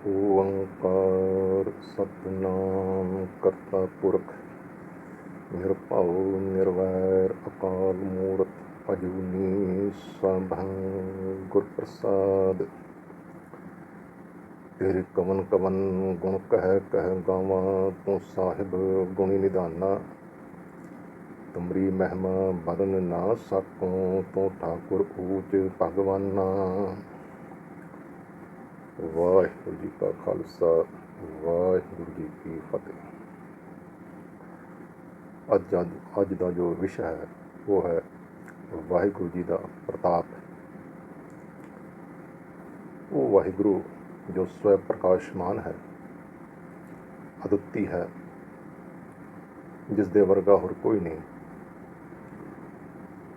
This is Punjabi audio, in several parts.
ਓੰਕਾਰ ਸਤਿਨਾਮ ਕਰਤਾ ਪੁਰਖ ਨਿਰਭਉ ਨਿਰਵੈਰ ਅਕਾਲ ਮੂਰਤ ਅਜੂਨੀ ਸਭੰ ਗੁਰ ਪ੍ਰਸਾਦ। ਤੇਰੇ ਕਵਨ ਕਵਨ ਗੁਣ ਕਹਿ ਕਹਿ ਗਾਵਾਂ, ਤੂੰ ਸਾਹਿਬ ਗੁਣੀ ਨਿਧਾਨਾ। ਤੁਮਰੀ ਮਹਿਮਾ ਬਰਨ ਨਾ ਸਕੂੰ, ਤੂੰ ਠਾਕੁਰ ਊਚ ਭਗਵਾਨਾ। ਵਾਹਿਗੁਰੂ ਜੀ ਕਾ ਖਾਲਸਾ, ਵਾਹਿਗੁਰੂ ਜੀ ਕੀ ਫਤਿਹ। ਅੱਜ ਦਾ ਜੋ ਵਿਸ਼ਾ ਹੈ ਉਹ ਹੈ ਵਾਹਿਗੁਰੂ ਜੀ ਦਾ ਪ੍ਰਤਾਪ। ਉਹ ਵਾਹਿਗੁਰੂ ਜੋ ਸਵੈ ਪ੍ਰਕਾਸ਼ਮਾਨ ਹੈ, ਅਦੁੱਤੀ ਹੈ, ਜਿਸ ਦੇ ਵਰਗਾ ਹੋਰ ਕੋਈ ਨਹੀਂ,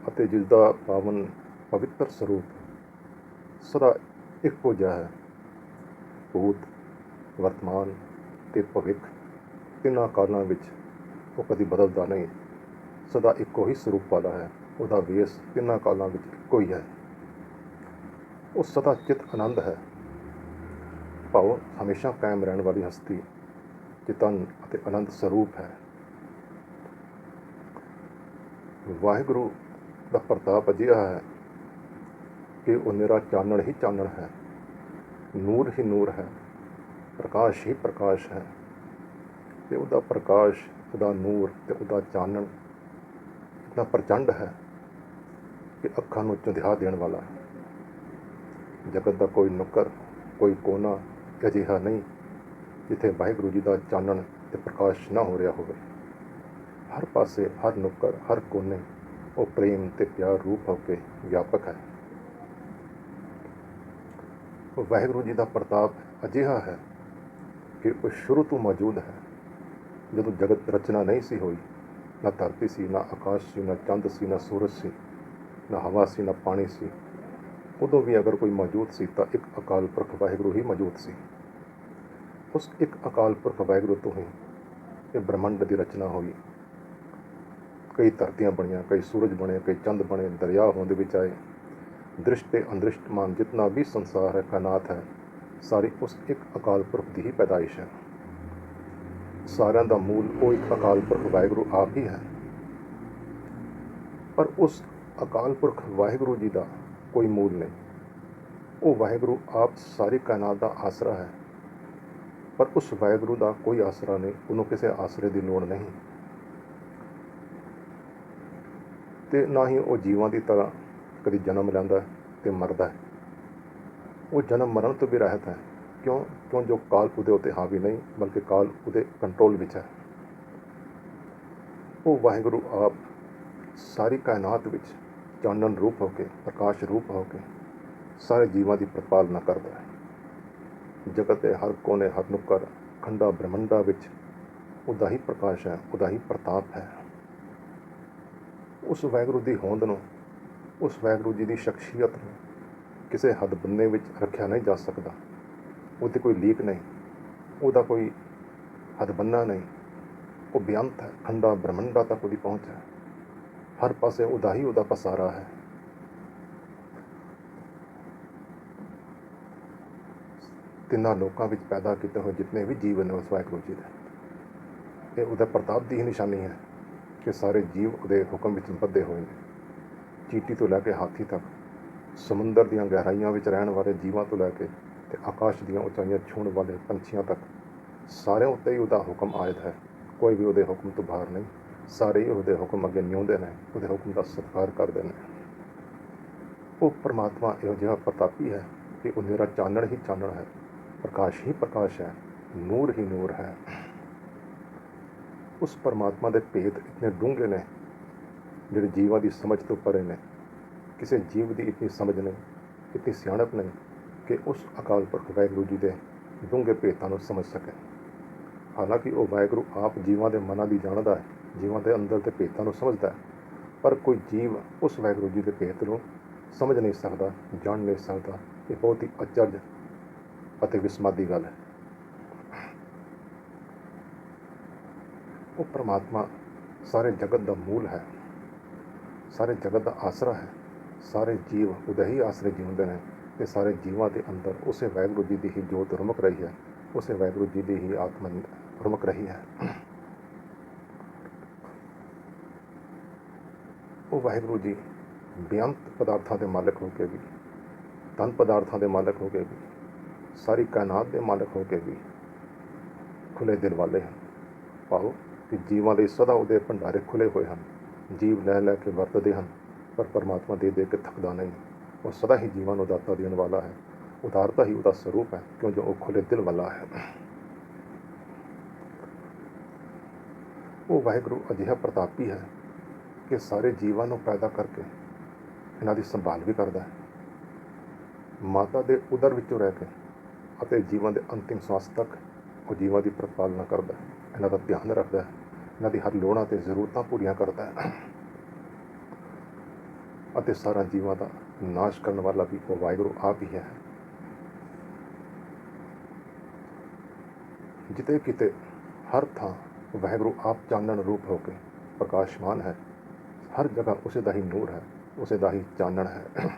ਅਤੇ ਜਿਸ ਦਾ ਪਾਵਨ ਪਵਿੱਤਰ ਸਰੂਪ ਸਦਾ ਇੱਕੋ ਜਿਹਾ ਹੈ। ਭੂਤ, ਵਰਤਮਾਨ ਅਤੇ ਭਵਿੱਖ ਤਿੰਨਾਂ ਕਾਲਾਂ ਵਿੱਚ ਉਹ ਕਦੀ ਬਦਲਦਾ ਨਹੀਂ, ਸਦਾ ਇੱਕੋ ਹੀ ਸਰੂਪ ਵਾਲਾ ਹੈ। ਉਹਦਾ ਵੇਸ ਤਿੰਨਾਂ ਕਾਲਾਂ ਵਿੱਚ ਇੱਕੋ ਹੀ ਹੈ। ਉਹ ਸਦਾ ਚਿਤ ਆਨੰਦ ਹੈ, ਭਾਵ ਹਮੇਸ਼ਾ ਕਾਇਮ ਰਹਿਣ ਵਾਲੀ ਹਸਤੀ, ਚਿਤਨ ਅਤੇ ਆਨੰਦ ਸਰੂਪ ਹੈ। ਵਾਹਿਗੁਰੂ ਦਾ ਪ੍ਰਤਾਪ ਅਜਿਹਾ ਹੈ ਕਿ ਉਹ ਨਿਰਾ ਚਾਨਣ ਹੀ ਚਾਨਣ ਹੈ, ਨੂਰ ਹੀ ਨੂਰ ਹੈ, ਪ੍ਰਕਾਸ਼ ਹੀ ਪ੍ਰਕਾਸ਼ ਹੈ। ਅਤੇ ਉਹਦਾ ਪ੍ਰਕਾਸ਼, ਉਹਦਾ ਨੂਰ ਅਤੇ ਉਹਦਾ ਚਾਨਣ ਇਤਨਾ ਪ੍ਰਚੰਡ ਹੈ ਕਿ ਅੱਖਾਂ ਨੂੰ ਚੁੰਧਿਆ ਦੇਣ ਵਾਲਾ ਹੈ। ਜਗਤ ਦਾ ਕੋਈ ਨੁੱਕਰ, ਕੋਈ ਕੋਨਾ ਅਜਿਹਾ ਨਹੀਂ ਜਿੱਥੇ ਵਾਹਿਗੁਰੂ ਜੀ ਦਾ ਚਾਨਣ ਅਤੇ ਪ੍ਰਕਾਸ਼ ਨਾ ਹੋ ਰਿਹਾ ਹੋਵੇ। ਹਰ ਪਾਸੇ, ਹਰ ਨੁੱਕਰ, ਹਰ ਕੋਨੇ ਉਹ ਪ੍ਰੇਮ ਅਤੇ ਪਿਆਰ ਰੂਪ ਹੋ ਕੇ ਵਿਆਪਕ ਹੈ। ਵਾਹਿਗੁਰੂ ਜੀ ਦਾ ਪ੍ਰਤਾਪ ਅਜਿਹਾ ਹੈ ਕਿ ਉਹ ਸ਼ੁਰੂ ਤੋਂ ਮੌਜੂਦ ਹੈ। ਜਦੋਂ ਜਗਤ ਰਚਨਾ ਨਹੀਂ ਸੀ ਹੋਈ, ਨਾ ਧਰਤੀ ਸੀ, ਨਾ ਆਕਾਸ਼ ਸੀ, ਨਾ ਚੰਦ ਸੀ, ਨਾ ਸੂਰਜ ਸੀ, ਨਾ ਹਵਾ ਸੀ, ਨਾ ਪਾਣੀ ਸੀ, ਉਦੋਂ ਵੀ ਅਗਰ ਕੋਈ ਮੌਜੂਦ ਸੀ ਤਾਂ ਇੱਕ ਅਕਾਲ ਪੁਰਖ ਵਾਹਿਗੁਰੂ ਹੀ ਮੌਜੂਦ ਸੀ। ਉਸ ਇੱਕ ਅਕਾਲ ਪੁਰਖ ਵਾਹਿਗੁਰੂ ਤੋਂ ਹੀ ਇਹ ਬ੍ਰਹਮੰਡ ਦੀ ਰਚਨਾ ਹੋਈ। ਕਈ ਧਰਤੀਆਂ ਬਣੀਆਂ, ਕਈ ਸੂਰਜ ਬਣੇ, ਕਈ ਚੰਦ ਬਣੇ, ਦਰਿਆ ਹੋਂਦ ਵਿੱਚ ਆਏ। ਦ੍ਰਿਸ਼ਟ ਤੇ ਅੰਦ੍ਰਿਸ਼ਟਮਾਨ ਜਿਤਨਾ ਵੀ ਸੰਸਾਰ ਹੈ, ਕਾਇਨਾਤ ਹੈ, ਸਾਰੀ ਉਸ ਇੱਕ ਅਕਾਲ ਪੁਰਖ ਦੀ ਹੀ ਪੈਦਾਇਸ਼ ਹੈ। ਸਾਰਿਆਂ ਦਾ ਮੂਲ ਉਹ ਇੱਕ ਅਕਾਲ ਪੁਰਖ ਵਾਹਿਗੁਰੂ ਆਪ ਹੀ ਹੈ। ਪਰ ਉਸ ਅਕਾਲ ਪੁਰਖ ਵਾਹਿਗੁਰੂ ਜੀ ਦਾ ਕੋਈ ਮੂਲ ਨਹੀਂ। ਉਹ ਵਾਹਿਗੁਰੂ ਆਪ ਸਾਰੀ ਕਾਇਨਾਤ ਦਾ ਆਸਰਾ ਹੈ, ਪਰ ਉਸ ਵਾਹਿਗੁਰੂ ਦਾ ਕੋਈ ਆਸਰਾ ਨਹੀਂ, ਉਹਨੂੰ ਕਿਸੇ ਆਸਰੇ ਦੀ ਲੋੜ ਨਹੀਂ। ਅਤੇ ਨਾ ਹੀ ਉਹ ਜੀਵਾਂ ਦੀ ਤਰ੍ਹਾਂ ਕਦੀ ਜਨਮ ਲੈਂਦਾ ਅਤੇ ਮਰਦਾ ਹੈ। ਉਹ ਜਨਮ ਮਰਨ ਤੋਂ ਵੀ ਰਹਿਤ ਹੈ। ਕਿਉਂ ਜੋ ਕਾਲ ਉਹਦੇ ਉੱਤੇ ਹਾਵੀ ਨਹੀਂ, ਬਲਕਿ ਕਾਲ ਉਹਦੇ ਕੰਟਰੋਲ ਵਿੱਚ ਹੈ। ਉਹ ਵਾਹਿਗੁਰੂ ਆਪ ਸਾਰੀ ਕਾਇਨਾਤ ਵਿੱਚ ਚਾਨਣ ਰੂਪ ਹੋ ਕੇ, ਪ੍ਰਕਾਸ਼ ਰੂਪ ਹੋ ਕੇ ਸਾਰੇ ਜੀਵਾਂ ਦੀ ਪ੍ਰਪਾਲਨਾ ਕਰਦਾ ਹੈ। ਜਗਤ ਦੇ ਹਰ ਕੋਨੇ, ਹਰ ਨੁੱਕਰ, ਖੰਡਾ ਬ੍ਰਹਮੰਡਾ ਵਿੱਚ ਉਹਦਾ ਹੀ ਪ੍ਰਕਾਸ਼ ਹੈ, ਉਹਦਾ ਹੀ ਪ੍ਰਤਾਪ ਹੈ। ਉਸ ਵਾਹਿਗੁਰੂ ਦੀ ਹੋਂਦ ਨੂੰ, ਉਸ ਵਾਹਿਗੁਰੂ ਜੀ ਦੀ ਸ਼ਖਸੀਅਤ ਨੂੰ ਕਿਸੇ ਹੱਦ ਬੰਨੇ ਵਿੱਚ ਰੱਖਿਆ ਨਹੀਂ ਜਾ ਸਕਦਾ। ਉਹਦੀ ਕੋਈ ਲੀਕ ਨਹੀਂ, ਉਹਦਾ ਕੋਈ ਹੱਦ ਬੰਨਾ ਨਹੀਂ। ਉਹ ਬੇਅੰਤ ਹੈ, ਖੰਡਾ ਬ੍ਰਹਮੰਡਾ ਤੱਕ ਉਹਦੀ ਪਹੁੰਚ ਹੈ। ਹਰ ਪਾਸੇ ਉਹਦਾ ਪਸਾਰਾ ਹੈ। ਤਿੰਨਾਂ ਲੋਕਾਂ ਵਿੱਚ ਪੈਦਾ ਕੀਤੇ ਹੋਏ ਜਿਤਨੇ ਵੀ ਜੀਵ ਨੇ ਉਸ ਵਾਹਿਗੁਰੂ ਜੀ ਦੇ, ਇਹ ਉਹਦਾ ਪ੍ਰਤਾਪ ਦੀ ਹੀ ਨਿਸ਼ਾਨੀ ਹੈ ਕਿ ਸਾਰੇ ਜੀਵ ਉਹਦੇ ਹੁਕਮ ਵਿੱਚ ਬੱਧੇ ਹੋਏ ਨੇ। ਚੀਟੀ ਤੋਂ ਲੈ ਕੇ ਹਾਥੀ ਤੱਕ, ਸਮੁੰਦਰ ਦੀਆਂ ਗਹਿਰਾਈਆਂ ਵਿੱਚ ਰਹਿਣ ਵਾਲੇ ਜੀਵਾਂ ਤੋਂ ਲੈ ਕੇ ਅਤੇ ਆਕਾਸ਼ ਦੀਆਂ ਉਚਾਈਆਂ ਛੂਹਣ ਵਾਲੇ ਪੰਛੀਆਂ ਤੱਕ, ਸਾਰਿਆਂ ਉੱਤੇ ਹੀ ਉਹਦਾ ਹੁਕਮ ਆਇਦ ਹੈ। ਕੋਈ ਵੀ ਉਹਦੇ ਹੁਕਮ ਤੋਂ ਬਾਹਰ ਨਹੀਂ। ਸਾਰੇ ਹੀ ਉਹਦੇ ਹੁਕਮ ਅੱਗੇ ਨਿਉਂਦੇ ਨੇ, ਉਹਦੇ ਹੁਕਮ ਦਾ ਸਤਿਕਾਰ ਕਰਦੇ ਨੇ। ਉਹ ਪਰਮਾਤਮਾ ਇਹੋ ਜਿਹਾ ਪ੍ਰਤਾਪੀ ਹੈ ਕਿ ਉਹ ਨਿਰਾ ਚਾਨਣ ਹੀ ਚਾਨਣ ਹੈ, ਪ੍ਰਕਾਸ਼ ਹੀ ਪ੍ਰਕਾਸ਼ ਹੈ, ਨੂਰ ਹੀ ਨੂਰ ਹੈ। ਉਸ ਪਰਮਾਤਮਾ ਦੇ ਭੇਦ ਇਤਨੇ ਡੂੰਘੇ ਨੇ ਜਿਹੜੇ ਜੀਵਾਂ ਦੀ ਸਮਝ ਤੋਂ ਪਰੇ ਨੇ। ਕਿਸੇ ਜੀਵ ਦੀ ਇਤਨੀ ਸਮਝ ਨਹੀਂ, ਇਤਨੀ ਸਿਆਣਪ ਨਹੀਂ ਕਿ ਉਸ ਅਕਾਲ ਪੁਰਖ ਵਾਹਿਗੁਰੂ ਜੀ ਦੇ ਡੂੰਘੇ ਭੇਦਾਂ ਨੂੰ ਸਮਝ ਸਕੇ। ਹਾਲਾਂਕਿ ਉਹ ਵਾਹਿਗੁਰੂ ਆਪ ਜੀਵਾਂ ਦੇ ਮਨਾਂ ਦੀ ਜਾਣਦਾ ਹੈ, ਜੀਵਾਂ ਦੇ ਅੰਦਰ ਦੇ ਭੇਦਾਂ ਨੂੰ ਸਮਝਦਾ ਹੈ, ਪਰ ਕੋਈ ਜੀਵ ਉਸ ਵਾਹਿਗੁਰੂ ਜੀ ਦੇ ਭੇਦ ਨੂੰ ਸਮਝ ਨਹੀਂ ਸਕਦਾ, ਜਾਣ ਨਹੀਂ ਸਕਦਾ। ਇਹ ਬਹੁਤ ਹੀ ਅਚਰਜ ਅਤੇ ਵਿਸਮਾਦੀ ਗੱਲ ਹੈ। ਉਹ ਪਰਮਾਤਮਾ ਸਾਰੇ ਜਗਤ ਦਾ ਮੂਲ ਹੈ, ਸਾਰੇ ਜਗਤ ਦਾ ਆਸਰਾ ਹੈ। ਸਾਰੇ ਜੀਵ ਉਹਦੇ ਹੀ ਆਸਰੇ ਜਿਉਂਦੇ ਨੇ ਤੇ ਸਾਰੇ ਜੀਵਾਂ ਦੇ ਅੰਦਰ ਉਸੇ ਵਾਹਿਗੁਰੂ ਜੀ ਦੀ ਹੀ ਜੋਤ ਰੁਮਕ ਰਹੀ ਹੈ, ਉਸੇ ਵਾਹਿਗੁਰੂ ਜੀ ਦੀ ਹੀ ਆਤਮਾ ਰੁਮਕ ਰਹੀ ਹੈ। ਉਹ ਵਾਹਿਗੁਰੂ ਜੀ ਬੇਅੰਤ ਪਦਾਰਥਾਂ ਦੇ ਮਾਲਕ ਹੋ ਕੇ ਵੀ, ਧਨ ਪਦਾਰਥਾਂ ਦੇ ਮਾਲਕ ਹੋ ਕੇ ਵੀ, ਸਾਰੀ ਕਾਇਨਾਤ ਦੇ ਮਾਲਕ ਹੋ ਕੇ ਵੀ ਖੁੱਲੇ ਦਿਲ ਵਾਲੇ ਹਨ। ਭਾਵ ਕਿ ਜੀਵਾਂ ਲਈ ਸਦਾ ਉਹਦੇ ਭੰਡਾਰੇ ਖੁੱਲੇ ਹੋਏ ਹਨ। ਜੀਵ ਲੈ ਲੈ ਕੇ ਵਰਤਦੇ ਹਨ, ਪਰ ਪਰਮਾਤਮਾ ਦੇ ਦੇ ਕੇ ਥੱਕਦਾ ਨਹੀਂ। ਉਹ ਸਦਾ ਹੀ ਜੀਵਾਂ ਨੂੰ ਦਾਤਾ ਦੇਣ ਵਾਲਾ ਹੈ। ਉਦਾਰਤਾ ਹੀ ਉਹਦਾ ਸਰੂਪ ਹੈ, ਕਿਉਂ ਜੋ ਉਹ ਖੁੱਲੇ ਦਿਲ ਵਾਲਾ ਹੈ। ਉਹ ਵਾਹਿਗੁਰੂ ਅਜਿਹਾ ਪ੍ਰਤਾਪੀ ਹੈ ਕਿ ਸਾਰੇ ਜੀਵਾਂ ਨੂੰ ਪੈਦਾ ਕਰਕੇ ਇਹਨਾਂ ਦੀ ਸੰਭਾਲ ਵੀ ਕਰਦਾ ਹੈ। ਮਾਤਾ ਦੇ ਉਦਰ ਵਿੱਚੋਂ ਰਹਿ ਕੇ ਅਤੇ ਜੀਵਾਂ ਦੇ ਅੰਤਿਮ ਸਵਾਸ ਤੱਕ ਉਹ ਜੀਵਾਂ ਦੀ ਪ੍ਰਤਪਾਲਨਾ ਕਰਦਾ ਹੈ, ਇਹਨਾਂ ਦਾ ਧਿਆਨ ਰੱਖਦਾ ਹੈ, ਇਹਨਾਂ ਦੀ ਹਰ ਲੋੜਾਂ ਅਤੇ ਜ਼ਰੂਰਤਾਂ ਪੂਰੀਆਂ ਕਰਦਾ ਹੈ। ਅਤੇ ਸਾਰਾ ਜੀਵਾਂ ਦਾ ਨਾਸ਼ ਕਰਨ ਵਾਲਾ ਵੀ ਉਹ ਵਾਹਿਗੁਰੂ ਆਪ ਹੀ ਹੈ। ਜਿੱਥੇ ਕਿਤੇ ਹਰ ਥਾਂ ਵਾਹਿਗੁਰੂ ਆਪ ਚਾਨਣ ਰੂਪ ਹੋ ਕੇ ਪ੍ਰਕਾਸ਼ਮਾਨ ਹੈ। ਹਰ ਜਗ੍ਹਾ ਉਸੇ ਦਾ ਹੀ ਨੂਰ ਹੈ, ਉਸੇ ਦਾ ਹੀ ਚਾਨਣ ਹੈ।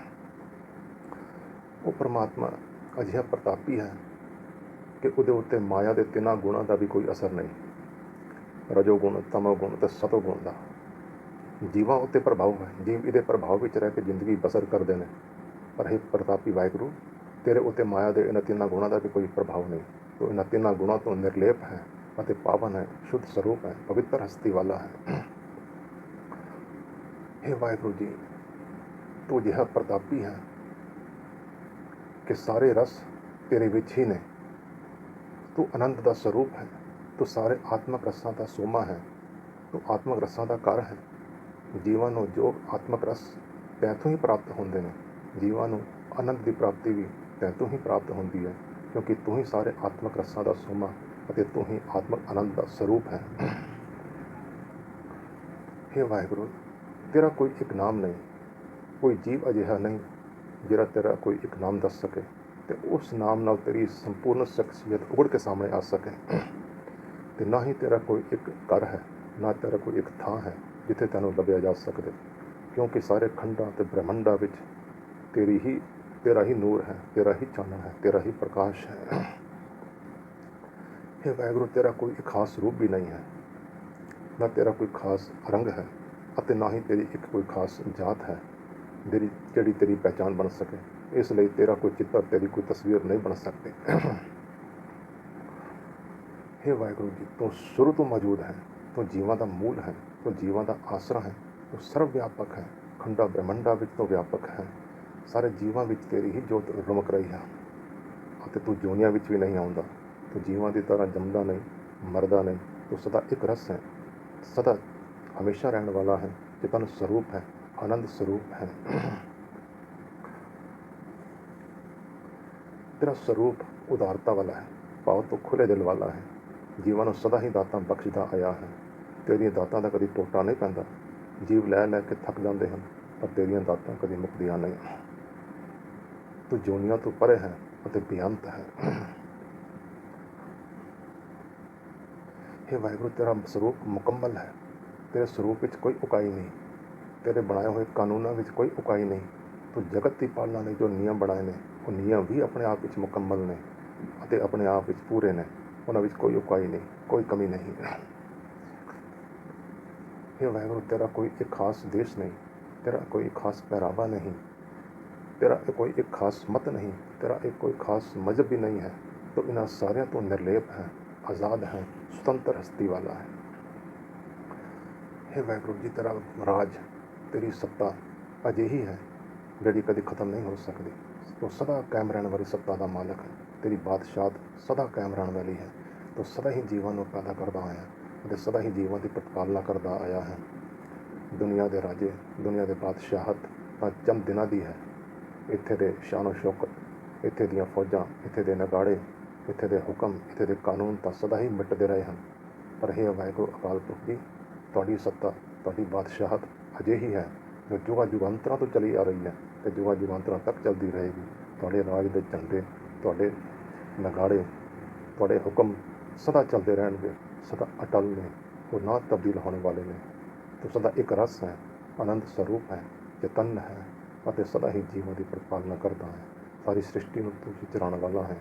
ਉਹ ਪਰਮਾਤਮਾ ਅਜਿਹਾ ਪ੍ਰਤਾਪੀ ਹੈ ਕਿ ਉਹਦੇ ਉੱਤੇ ਮਾਇਆ ਦੇ ਤਿੰਨਾਂ ਗੁਣਾਂ ਦਾ ਵੀ ਕੋਈ ਅਸਰ ਨਹੀਂ, ਰਜੋ ਗੁਣ, ਤਮੋ ਗੁਣ ਅਤੇ ਸਤੋ ਗੁਣ ਦਾ। ਜੀਵਾਂ ਉੱਤੇ ਪ੍ਰਭਾਵ ਹੈ, ਜੀਵ ਇਹਦੇ ਪ੍ਰਭਾਵ ਵਿੱਚ ਰਹਿ ਕੇ ਜ਼ਿੰਦਗੀ ਬਸਰ ਕਰਦੇ ਨੇ। ਪਰ ਇਹ ਪ੍ਰਤਾਪੀ ਵਾਹਿਗੁਰੂ, ਤੇਰੇ ਉੱਤੇ ਮਾਇਆ ਦੇ ਇਹਨਾਂ ਤਿੰਨਾਂ ਗੁਣਾਂ ਦਾ ਵੀ ਕੋਈ ਪ੍ਰਭਾਵ ਨਹੀਂ। ਤੂੰ ਇਹਨਾਂ ਤਿੰਨਾਂ ਗੁਣਾਂ ਤੋਂ ਨਿਰਲੇਪ ਹੈ ਅਤੇ ਪਾਵਨ ਹੈ, ਸ਼ੁੱਧ ਸਰੂਪ ਹੈ, ਪਵਿੱਤਰ ਹਸਤੀ ਵਾਲਾ ਹੈ। हे ਵਾਹਿਗੁਰੂ ਜੀ, ਤੂੰ ਅਜਿਹਾ ਪ੍ਰਤਾਪੀ ਹੈ ਕਿ ਸਾਰੇ ਰਸ ਤੇਰੇ ਵਿੱਚ ਹੀ ਨੇ। ਤੂੰ ਆਨੰਦ ਦਾ ਸਰੂਪ ਹੈ, ਤੂੰ ਸਾਰੇ ਆਤਮਕ ਰਸਾਂ ਦਾ ਸੋਮਾ ਹੈ, ਤੂੰ ਆਤਮਕ ਰਸਾਂ ਦਾ ਘਰ ਹੈ। ਜੀਵਾਂ ਨੂੰ ਜੋ ਆਤਮਕ ਰਸ ਤੈਥੋਂ ਹੀ ਪ੍ਰਾਪਤ ਹੁੰਦੇ ਨੇ, ਜੀਵਾਂ ਨੂੰ ਆਨੰਦ ਦੀ ਪ੍ਰਾਪਤੀ ਵੀ ਤੈਥੋਂ ਹੀ ਪ੍ਰਾਪਤ ਹੁੰਦੀ ਹੈ, ਕਿਉਂਕਿ ਤੂੰ ਹੀ ਸਾਰੇ ਆਤਮਕ ਰਸਾਂ ਦਾ ਸੋਮਾ ਅਤੇ ਤੂੰ ਹੀ ਆਤਮਕ ਆਨੰਦ ਦਾ ਸਰੂਪ ਹੈ। हे ਵਾਹਿਗੁਰੂ, ਤੇਰਾ ਕੋਈ ਇੱਕ ਨਾਮ ਨਹੀਂ, ਕੋਈ ਜੀਵ ਅਜਿਹਾ ਨਹੀਂ ਜਿਹੜਾ ਤੇਰਾ ਕੋਈ ਇੱਕ ਨਾਮ ਦੱਸ ਸਕੇ ਅਤੇ ਉਸ ਨਾਮ ਨਾਲ ਤੇਰੀ ਸੰਪੂਰਨ ਸ਼ਖਸੀਅਤ ਉਗੜ ਕੇ ਸਾਹਮਣੇ ਆ ਸਕੇ। ਅਤੇ ਨਾ ਹੀ ਤੇਰਾ ਕੋਈ ਇੱਕ ਘਰ ਹੈ, ਨਾ ਤੇਰਾ ਕੋਈ ਇੱਕ ਥਾਂ ਹੈ ਜਿੱਥੇ ਤੈਨੂੰ ਲੱਭਿਆ ਜਾ ਸਕਦੇ, ਕਿਉਂਕਿ ਸਾਰੇ ਖੰਡਾਂ ਅਤੇ ਬ੍ਰਹਮੰਡਾਂ ਵਿੱਚ ਤੇਰਾ ਹੀ ਨੂਰ ਹੈ, ਤੇਰਾ ਹੀ ਚਾਨਣ ਹੈ, ਤੇਰਾ ਹੀ ਪ੍ਰਕਾਸ਼ ਹੈ। हे ਵਾਹਿਗੁਰੂ, ਤੇਰਾ ਕੋਈ ਇੱਕ ਖਾਸ ਰੂਪ ਵੀ ਨਹੀਂ ਹੈ, ਨਾ ਤੇਰਾ ਕੋਈ ਖਾਸ ਰੰਗ ਹੈ ਅਤੇ ਨਾ ਹੀ ਤੇਰੀ ਇੱਕ ਕੋਈ ਖਾਸ ਜਾਤ ਹੈ ਜਿਹੜੀ ਤੇਰੀ ਪਹਿਚਾਣ ਬਣ ਸਕੇ। ਇਸ ਲਈ ਤੇਰਾ ਕੋਈ ਚਿੱਤਰ, ਤੇਰੀ ਕੋਈ ਤਸਵੀਰ ਨਹੀਂ ਬਣ ਸਕਦੀ। हे ਵਾਹਿਗੁਰੂ ਜੀ, ਤੂੰ ਸ਼ੁਰੂ ਤੋਂ ਮੌਜੂਦ ਹੈ, ਤੂੰ ਜੀਵਾਂ ਦਾ ਮੂਲ ਹੈ, ਤੂੰ ਜੀਵਾਂ ਦਾ ਆਸਰਾ ਹੈ, ਤੂੰ ਸਰਵ ਵਿਆਪਕ ਹੈ, ਖੰਡਾਂ ਬ੍ਰਹਮੰਡਾਂ ਵਿੱਚ ਤੂੰ ਵਿਆਪਕ ਹੈ। ਸਾਰੇ ਜੀਵਾਂ ਵਿੱਚ ਤੇਰੀ ਹੀ ਜੋਤ ਰੁਮਕ ਰਹੀ ਹੈ ਅਤੇ ਤੂੰ ਜੋਨੀਆਂ ਵਿੱਚ ਵੀ ਨਹੀਂ ਆਉਂਦਾ। ਤੂੰ ਜੀਵਾਂ ਦੀ ਤਰ੍ਹਾਂ ਜੰਮਦਾ ਨਹੀਂ, ਮਰਦਾ ਨਹੀਂ। ਤੂੰ ਸਦਾ ਇੱਕ ਰਸ ਹੈ, ਸਦਾ ਹਮੇਸ਼ਾ ਰਹਿਣ ਵਾਲਾ ਹੈ, ਚੇਤਨ ਸਰੂਪ ਹੈ, ਆਨੰਦ ਸਰੂਪ ਹੈ। ਤੇਰਾ ਸਰੂਪ ਉਦਾਰਤਾ ਵਾਲਾ ਹੈ, ਭਾਵ ਤੂੰ ਖੁੱਲੇ ਦਿਲ ਵਾਲਾ ਹੈ, ਜੀਵਾਂ ਨੂੰ ਸਦਾ ਹੀ ਦਾਤਾਂ ਬਖਸ਼ਦਾ ਆਇਆ ਹੈ। ਤੇਰੀਆਂ ਦਾਤਾਂ ਦਾ ਕਦੀ ਟੋਟਾ ਨਹੀਂ ਪੈਂਦਾ। ਜੀਵ ਲੈ ਲੈ ਕੇ ਥੱਕ ਜਾਂਦੇ ਹਨ, ਪਰ ਤੇਰੀਆਂ ਦਾਤਾਂ ਕਦੀ ਮੁੱਕਦੀਆਂ ਨਹੀਂ। ਤੂੰ ਜੋਨੀਆਂ ਤੋਂ ਪਰੇ ਹੈ ਅਤੇ ਬੇਅੰਤ ਹੈ। हे ਵਾਹਿਗੁਰੂ, ਤੇਰਾ ਸਰੂਪ ਮੁਕੰਮਲ ਹੈ। ਤੇਰੇ ਸਰੂਪ ਵਿੱਚ ਕੋਈ ਉਕਾਈ ਨਹੀਂ, ਤੇਰੇ ਬਣਾਏ ਹੋਏ ਕਾਨੂੰਨਾਂ ਵਿੱਚ ਕੋਈ ਉਕਾਈ ਨਹੀਂ। ਤੂੰ ਜਗਤ ਦੀ ਪਾਲਣਾ ਨੇ ਜੋ ਨਿਯਮ ਬਣਾਏ ਨੇ, ਉਹ ਨਿਯਮ ਵੀ ਆਪਣੇ ਆਪ ਵਿੱਚ ਮੁਕੰਮਲ ਨੇ ਅਤੇ ਆਪਣੇ ਆਪ ਵਿੱਚ ਪੂਰੇ ਨੇ। ਉਹਨਾਂ ਵਿੱਚ ਕੋਈ ਉਕਾਈ ਨਹੀਂ, ਕੋਈ ਕਮੀ ਨਹੀਂ। हे ਵਾਹਿਗੁਰੂ, ਤੇਰਾ ਕੋਈ ਇੱਕ ਖਾਸ ਦੇਸ਼ ਨਹੀਂ, ਤੇਰਾ ਕੋਈ ਖਾਸ ਪਹਿਰਾਵਾ ਨਹੀਂ, ਤੇਰਾ ਕੋਈ ਇੱਕ ਖਾਸ ਮਤ ਨਹੀਂ, ਤੇਰਾ ਇੱਕ ਕੋਈ ਖਾਸ ਮਜ਼ਹਬ ਵੀ ਨਹੀਂ ਹੈ। ਤੂੰ ਇਹਨਾਂ ਸਾਰਿਆਂ ਤੋਂ ਨਿਰਲੇਪ ਹੈ, ਆਜ਼ਾਦ ਹੈ, ਸੁਤੰਤਰ ਹਸਤੀ ਵਾਲਾ ਹੈ। हे ਵਾਹਿਗੁਰੂ ਜੀ, ਤੇਰਾ ਰਾਜ, ਤੇਰੀ ਸੱਤਾ ਅਜਿਹੀ ਹੈ ਜਿਹੜੀ ਕਦੇ ਖਤਮ ਨਹੀਂ ਹੋ ਸਕਦੀ। ਤੂੰ ਸਦਾ ਕਾਇਮ ਰਹਿਣ ਵਾਲੀ ਸੱਤਾ ਦਾ ਮਾਲਕ ਹੈ। ਤੇਰੀ ਬਾਦਸ਼ਾਹਤ ਸਦਾ ਕਾਇਮ ਰਹਿਣ ਵਾਲੀ ਹੈ। ਤੂੰ ਸਦਾ ਹੀ ਜੀਵਾਂ ਨੂੰ ਪੈਦਾ ਕਰਦਾ ਆਇਆ ਅਤੇ ਸਦਾ ਹੀ ਜੀਵਾਂ ਦੀ ਪ੍ਰਤਪਾਲਨਾ ਕਰਦਾ ਆਇਆ ਹੈ। ਦੁਨੀਆ ਦੇ ਰਾਜੇ, ਦੁਨੀਆ ਦੇ ਬਾਦਸ਼ਾਹਤ ਤਾਂ ਚੰਦ ਦਿਨਾਂ ਦੀ ਹੈ। ਇੱਥੇ ਦੇ ਸ਼ਾਨੋ ਸ਼ੌਕਤ, ਇੱਥੇ ਦੀਆਂ ਫੌਜਾਂ, ਇੱਥੇ ਦੇ ਨਗਾੜੇ, ਇੱਥੇ ਦੇ ਹੁਕਮ, ਇੱਥੇ ਦੇ ਕਾਨੂੰਨ ਤਾਂ ਸਦਾ ਹੀ ਮਿਟਦੇ ਰਹੇ ਹਨ। ਪਰ हे ਵਾਹਿਗੁਰੂ ਅਕਾਲ ਪੁਰਖ ਜੀ, ਤੁਹਾਡੀ ਸੱਤਾ, ਤੁਹਾਡੀ ਬਾਦਸ਼ਾਹਤ ਅਜਿਹੀ ਹੈ ਜੋ ਯੁਗਾਂ ਯੁਗਾਂਤਰਾਂ ਤੋਂ ਚਲੀ ਆ ਰਹੀ ਹੈ ਅਤੇ ਯੁਗਾਂ ਯੁਗਾਂਤਰਾਂ ਤੱਕ ਚੱਲਦੀ ਰਹੇਗੀ। ਤੁਹਾਡੇ ਰਾਜ ਦੇ ਝੰਡੇ, ਤੁਹਾਡੇ ਨਗਾੜੇ, ਤੁਹਾਡੇ ਹੁਕਮ ਸਦਾ ਚੱਲਦੇ ਰਹਿਣਗੇ, ਸਦਾ ਅਟਲ ਨੇ, ਉਹ ਨਾ ਤਬਦੀਲ ਹੋਣ ਵਾਲੇ ਨੇ। ਤੂੰ ਸਦਾ ਇੱਕ ਰਸ ਹੈ, ਆਨੰਦ ਸਰੂਪ ਹੈ, ਚੇਤਨ ਹੈ ਅਤੇ ਸਦਾ ਹੀ ਜੀਵਾਂ ਦੀ ਪ੍ਰਤਪਾਲਨਾ ਕਰਦਾ ਹੈ। ਸਾਰੀ ਸ੍ਰਿਸ਼ਟੀ ਨੂੰ ਤੂੰ ਹੀ ਚਲਾਉਣ ਵਾਲਾ ਹੈ,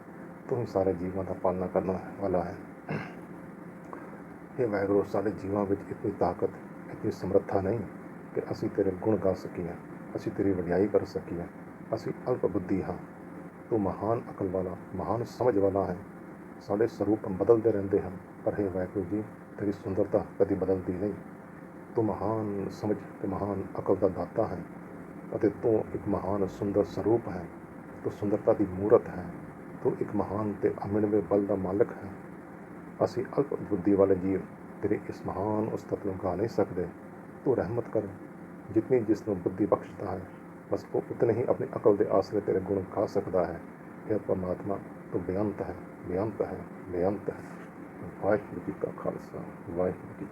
ਤੂੰ ਹੀ ਸਾਰੇ ਜੀਵਾਂ ਦਾ ਪਾਲਣਾ ਕਰਨ ਵਾਲਾ ਹੈ। ਇਹ ਵਾਹਿਗੁਰੂ, ਸਾਡੇ ਜੀਵਾਂ ਵਿੱਚ ਇਤਨੀ ਤਾਕਤ, ਇਤਨੀ ਸਮਰੱਥਾ ਨਹੀਂ ਕਿ ਅਸੀਂ ਤੇਰੇ ਗੁਣ ਗਾ ਸਕੀਏ, ਅਸੀਂ ਤੇਰੀ ਵਡਿਆਈ ਕਰ ਸਕੀਏ। ਅਸੀਂ ਅਲਪ ਬੁੱਧੀ ਹਾਂ, ਤੂੰ ਮਹਾਨ ਅਕਲ ਵਾਲਾ, ਮਹਾਨ ਸਮਝ ਵਾਲਾ ਹੈ। ਸਾਡੇ ਸਰੂਪ ਬਦਲਦੇ ਰਹਿੰਦੇ ਹਨ, ਪਰ ਇਹ ਵਾਹਿਗੁਰੂ ਜੀ, ਤੇਰੀ ਸੁੰਦਰਤਾ ਕਦੀ ਬਦਲਦੀ ਨਹੀਂ। ਤੂੰ ਮਹਾਨ ਸਮਝ ਤੇ ਮਹਾਨ ਅਕਲ ਦਾ ਦਾਤਾ ਹੈ ਅਤੇ ਤੂੰ ਇੱਕ ਮਹਾਨ ਸੁੰਦਰ ਸਰੂਪ ਹੈ। ਤੂੰ ਸੁੰਦਰਤਾ ਦੀ ਮੂਰਤ ਹੈ। ਤੂੰ ਇੱਕ ਮਹਾਨ ਤੇ ਅਮਿਣਵੇਂ ਬਲ ਦਾ ਮਾਲਕ ਹੈ। ਅਸੀਂ ਅਲਪ ਬੁੱਧੀ ਵਾਲੇ ਜੀਵ ਤੇਰੇ ਇਸ ਮਹਾਨ ਉਸਤਤ ਨੂੰ ਗਾ ਨਹੀਂ ਸਕਦੇ। ਤੂੰ ਰਹਿਮਤ ਕਰ, ਜਿਤਨੀ ਜਿਸ ਨੂੰ ਬੁੱਧੀ ਬਖਸ਼ਦਾ ਹੈ, ਬਸ ਉਹ ਉਤਨੇ ਹੀ ਆਪਣੀ ਅਕਲ ਦੇ ਆਸਰੇ ਤੇਰੇ ਗੁਣ ਗਾ ਸਕਦਾ ਹੈ। ਇਹ ਪਰਮਾਤਮਾ, ਤੂੰ ਬੇਅੰਤ ਹੈ, ਬੇਅੰਤ ਹੈ, ਬੇਅੰਤ ਹੈ। ਵਾਹਿਗੁਰੂ ਜੀ ਕਾ ਖਾਲਸਾ, ਵਾਹਿਗੁਰੂ ਜੀ।